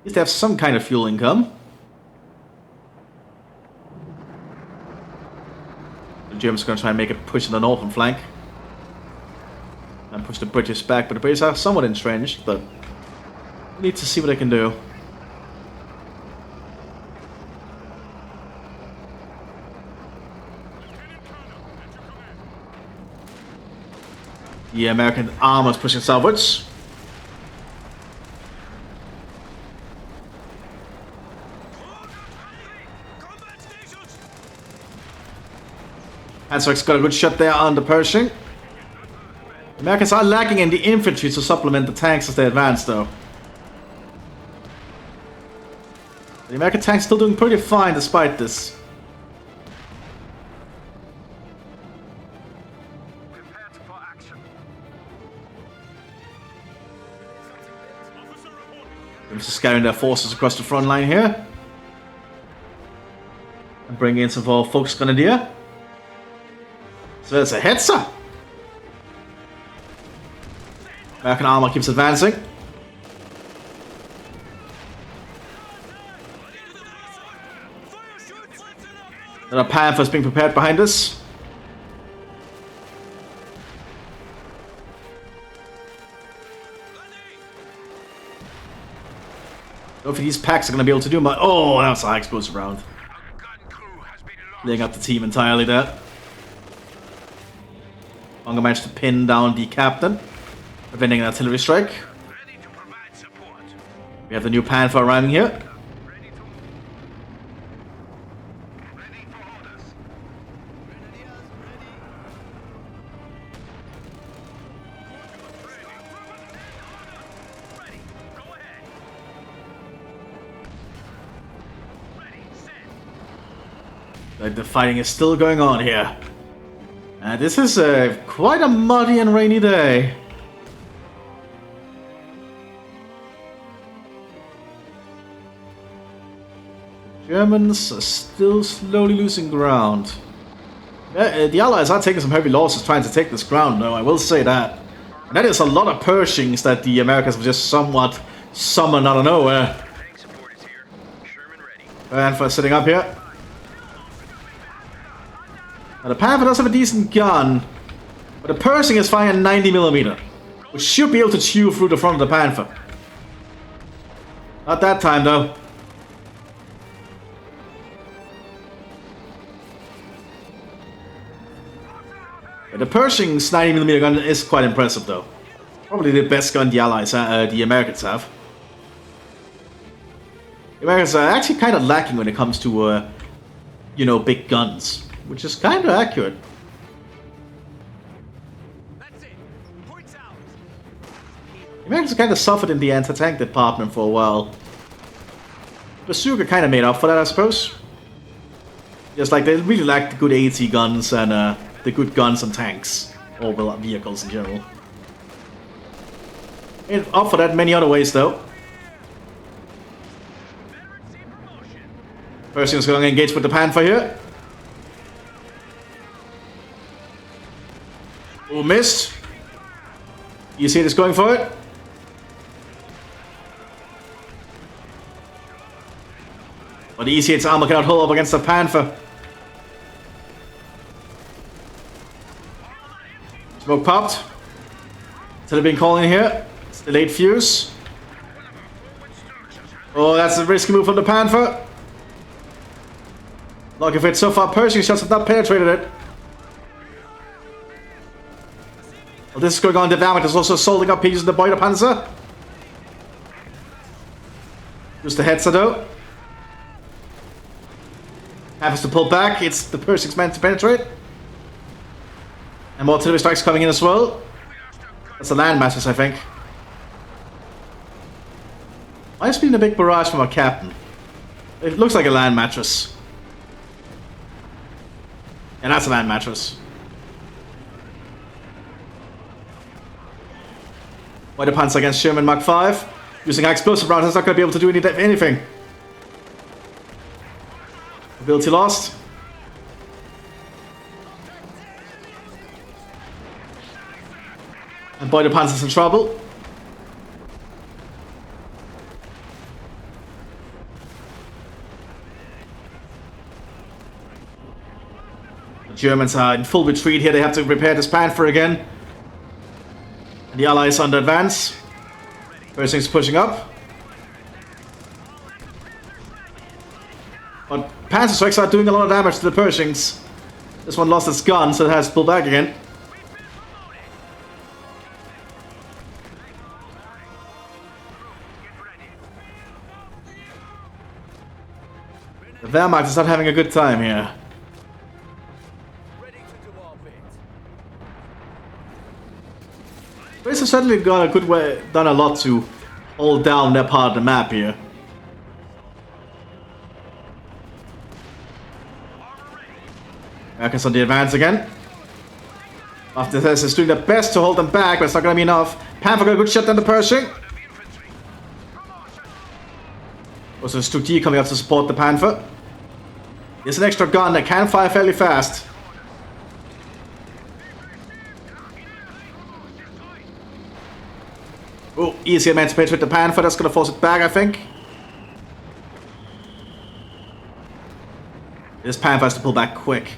at least they have some kind of fuel income. The Germans are going to try and make a push on the northern flank. And push the British back, but the British are somewhat entrenched, but we need to see what they can do. The American armor is pushing southwards. Hanswick's got a good shot there on the Pershing. The Americans are lacking in the infantry to supplement the tanks as they advance, though. The American tanks still doing pretty fine despite this. Prepared for action. They're just scattering their forces across the front line here. And bringing in some of our Volksgrenadier. So there's a Hetzer. American armor keeps advancing. Another Panther is being prepared behind us. Hopefully these packs are going to be able to do much. Oh, that was a high explosive round. A gun crew has been lost. Laying up the team entirely there. Longer managed to pin down the captain, preventing an artillery strike. Ready to provide support. We have the new Panther arriving here. Ready to move. Ready for orders. Ready. Go ahead. Ready. Set. Like the fighting is still going on here. This is quite a muddy and rainy day. Germans are still slowly losing ground. The Allies are taking some heavy losses trying to take this ground, though, I will say that. And that is a lot of Pershings that the Americans have just somewhat summoned out of nowhere. Tank support is here. Sherman ready. Panther sitting up here. Now the Panther does have a decent gun, but the Pershing is firing a 90mm, which should be able to chew through the front of the Panther. Not that time, though. The Pershing's 90mm gun is quite impressive, though. Probably the best gun the Allies, the Americans have. The Americans are actually kind of lacking when it comes to, you know, big guns, which is kind of accurate. That's it. Points out. The Americans kind of suffered in the anti-tank department for a while. Bazooka kind of made up for that, I suppose. Just like they really lacked the good AT guns and the good guns and tanks, or well, vehicles in general. And up for that many other ways, though. Pershing is going to engage with the Panther here. Oh, missed. You see this going for it? But the EC8's armor cannot hold up against the Panther. Smoke popped. Still been calling here. It's the late fuse. Oh, that's a risky move from the Panther. Lucky for it so far, Pershing shots have not penetrated it. Well, this is going on. The Wehrmacht is also solding up pieces of the Beutepanzer. Just the Hetzer though. Happens to pull back. It's the Pershing's meant to penetrate. And more artillery strikes coming in as well. That's the land masses, I think. Why has been a big barrage from our captain? It looks like a land mattress. And that's a land mattress. White Panzer against Sherman Mark 5. Using high explosive rounds, that's not going to be able to do anything. Ability lost. And Boy the Panzer's in trouble. The Germans are in full retreat here. They have to repair this Panther again. And the Allies under advance. Pershing's pushing up. But Panzer strikes are doing a lot of damage to the Pershings. This one lost its gun, so it has to pull back again. The Wehrmacht is not having a good time here. Ready to do our bit. Brits have certainly got a good way, done a lot to hold down their part of the map here. Americans on the advance again. Mthis is doing their best to hold them back, but it's not going to be enough. Panther got a good shot down the Pershing. Also, Stug coming up to support the Panther. There's an extra gun that can fire fairly fast. Oh, easy man to penetrate the Panther. That's going to force it back, I think. This Panther has to pull back quick.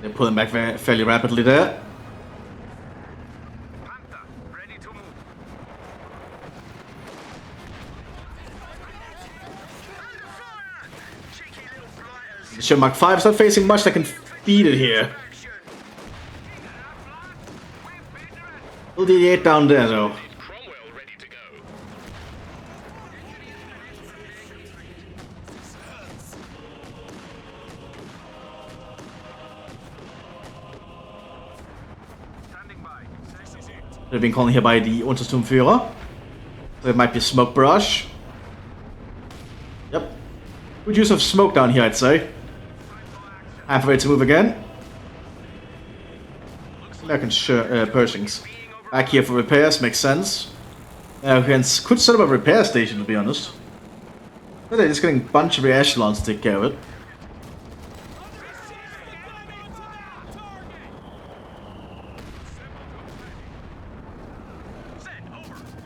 They're pulling back fairly rapidly there. Panther, ready to move. Under fire! Cheeky little blighters. The Sherman Mark 5 is not facing much that can beat it here. Action. Little DD8 down there though. Cromwell ready to go. Standing by. This is it. They've been calling here by the Untersturmführer. So it might be a smoke barrage. Yep. Good use of smoke down here, I'd say. Halfway to move again. American Pershings. Back here for repairs, makes sense. Could set up a repair station, to be honest. But they're just getting a bunch of echelons to take care of it.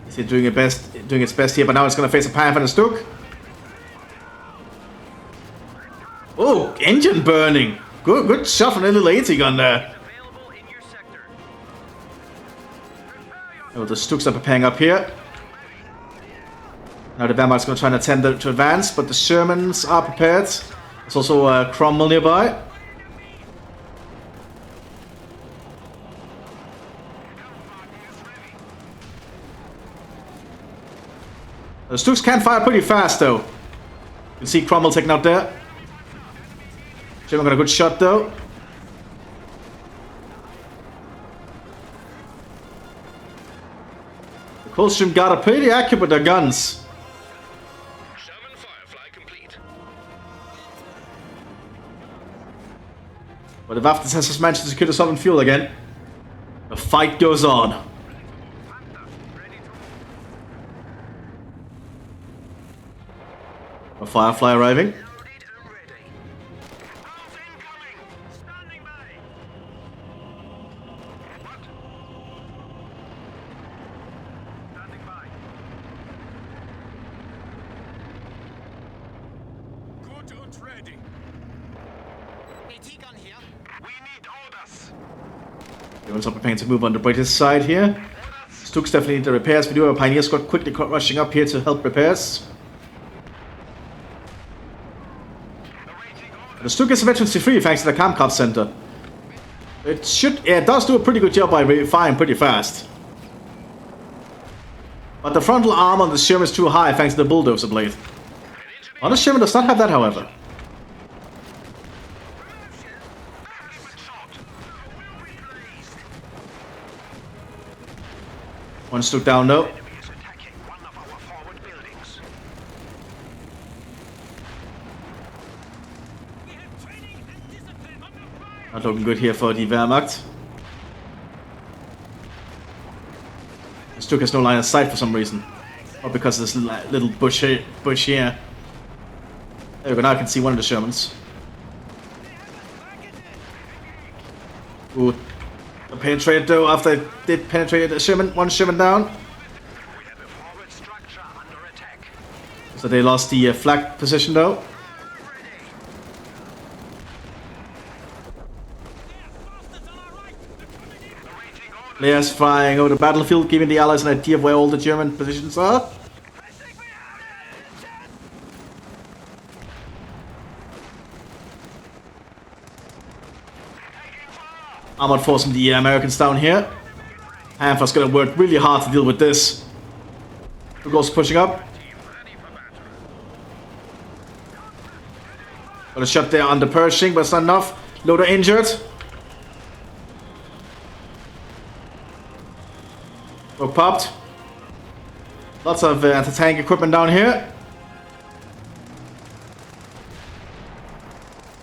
Is he doing its best here, but now it's gonna face a Panther and a Stook. Oh, engine burning! Good shot from the little AT gun there. Available in your sector. Oh, the Stooks are preparing up here. Now the Wehrmacht's going to try and attempt to advance, but the Shermans are prepared. There's also a Cromwell nearby. The Stooks can fire pretty fast though. You can see Cromwell taken out there. Sherman got a good shot though. The Coldstream got a pretty accurate with their guns. Sherman Firefly complete. But the Waffen has managed to secure the solvent fuel again. The fight goes on. Panther, ready to move. A Firefly arriving. Loaded and ready. Arms incoming. Standing by. What? Standing by. Good and ready. AT gun here. We need orders. Everyone's preparing to move on the British side here. Stooks definitely need the repairs. We do have a Pioneer Squad quickly rushing up here to help repairs. The Stook is eventually free thanks to the Kampkraft Center. It does do a pretty good job by firing pretty fast. But the frontal armor on the Sherman is too high thanks to the bulldozer blade. On the Sherman does not have that, however. One Stook down though. Enemy is attacking one of our forward buildings. We have training and discipline under fire. Not looking good here for the Wehrmacht. The Stook has no line of sight for some reason. Or because of this little bush here. There we go, now I can see one of the Shermans. Ooh. Penetrated though after they did penetrate the Sherman. One Sherman down. We have a forward structure under attack. So they lost the flag position though. Players flying over the battlefield, giving the Allies an idea of where all the German positions are. Armored forcing the Americans down here. Panther's gonna work really hard to deal with this. Who goes pushing up? Got a shot there on the Pershing, but it's not enough. Loader injured. Smoke popped. Lots of anti-tank equipment down here.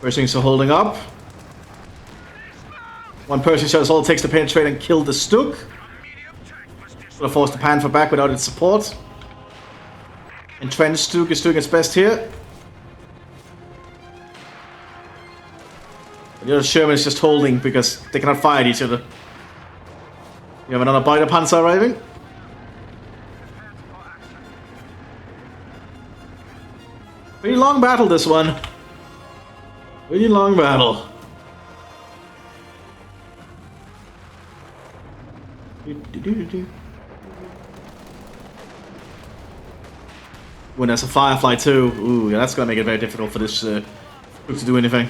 Pershings are holding up. One Pershing shot is all it takes to penetrate and kill the Stook. Gonna force the Panther back without its support. Entrenched Stook is doing its best here. The other Sherman is just holding because they cannot fire at each other. We have another Biter Panzer arriving. Pretty long battle, this one. Pretty long battle. When there's a Firefly too. Ooh, yeah, that's gonna make it very difficult for this group to do anything.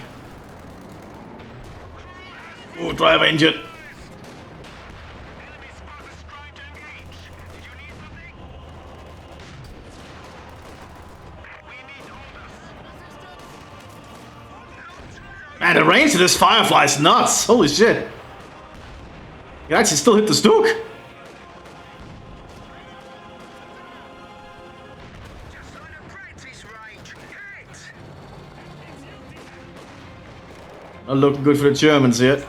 Ooh, driver injured. Man, the range of this Firefly is nuts. Holy shit. You can actually still hit the Stook. Not looking good for the Germans yet.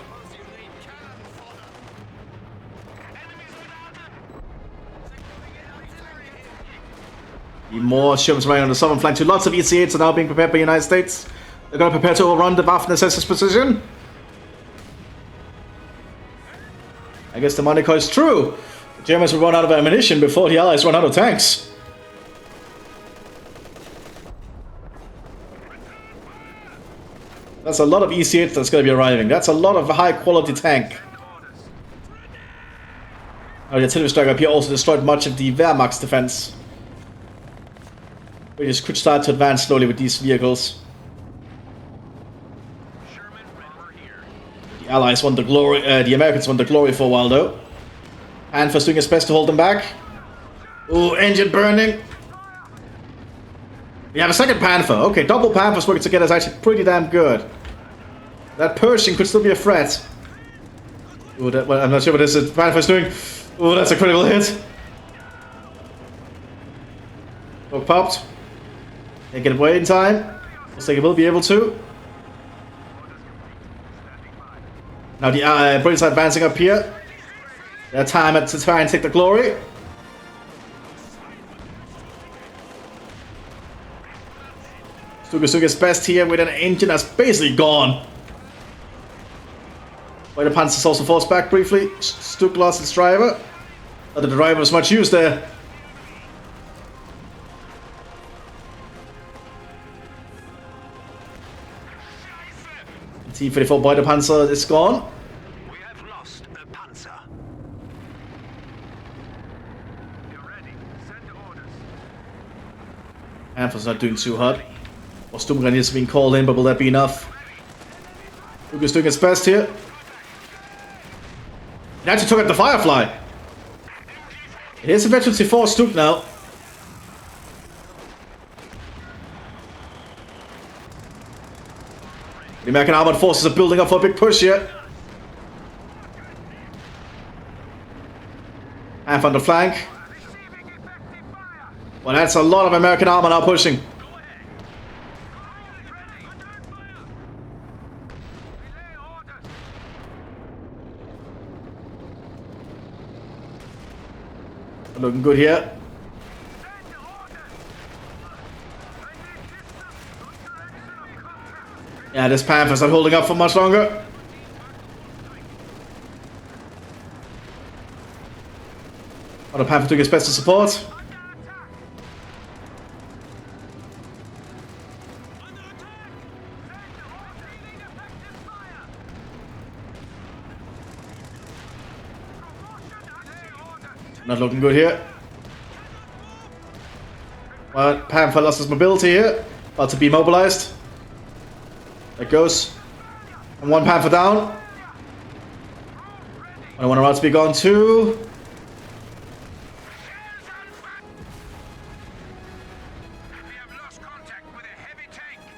More Germans running on the southern flank too. Lots of EC-8s are now being prepared by the United States. They're going to prepare to overrun the Waffen-SS position. I guess the Monaco is true. The Germans will run out of ammunition before the Allies run out of tanks. That's a lot of EC-8 that's going to be arriving. That's a lot of high-quality tank. Oh, the artillery strike up here also destroyed much of the Wehrmacht's defense. We just could start to advance slowly with these vehicles. The Allies want the glory. The Americans want the glory for a while, though. Panther's doing his best to hold them back. Ooh, engine burning. We have a second Panther. Okay, double Panthers working together is actually pretty damn good. That Pershing could still be a threat. Ooh, well, I'm not sure what this Panther's doing. Ooh, that's a critical hit. Oh, popped. Can't get away in time. Looks like he will be able to. Now the British are advancing up here. Their time to try and take the glory. Stuka's best here with an engine that's basically gone. While the Panzer is also forced back briefly. Stuk lost its driver. Not that the driver was much used there. T-34 by the Panzer is gone. We have lost a Panzer. You're ready. Send orders. Panther's not doing too hot. Or Sturmgren is being called in, but will that be enough? Luke is doing his best here. He actually took out the Firefly. It is a veteran C4 Stuk now. The American armored forces are building up for a big push here. Half on the flank. Well, that's a lot of American armor now pushing. Looking good here. Yeah, this Panther's not holding up for much longer. Oh, the Panther took his best to support. Not looking good here. Well, Panther lost his mobility here. About to be mobilized. There goes. And one Panther down. I want to be gone too.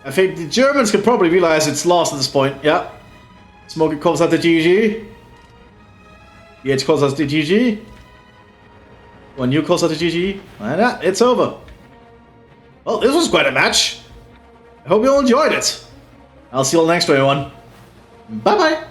I think the Germans can probably realize it's lost at this point. Yeah. Smoking calls out the GG. The H calls out the GG. One new calls out the GG. And yeah, it's over. Well, this was quite a match. I hope you all enjoyed it. I'll see you all next time, everyone. Bye-bye.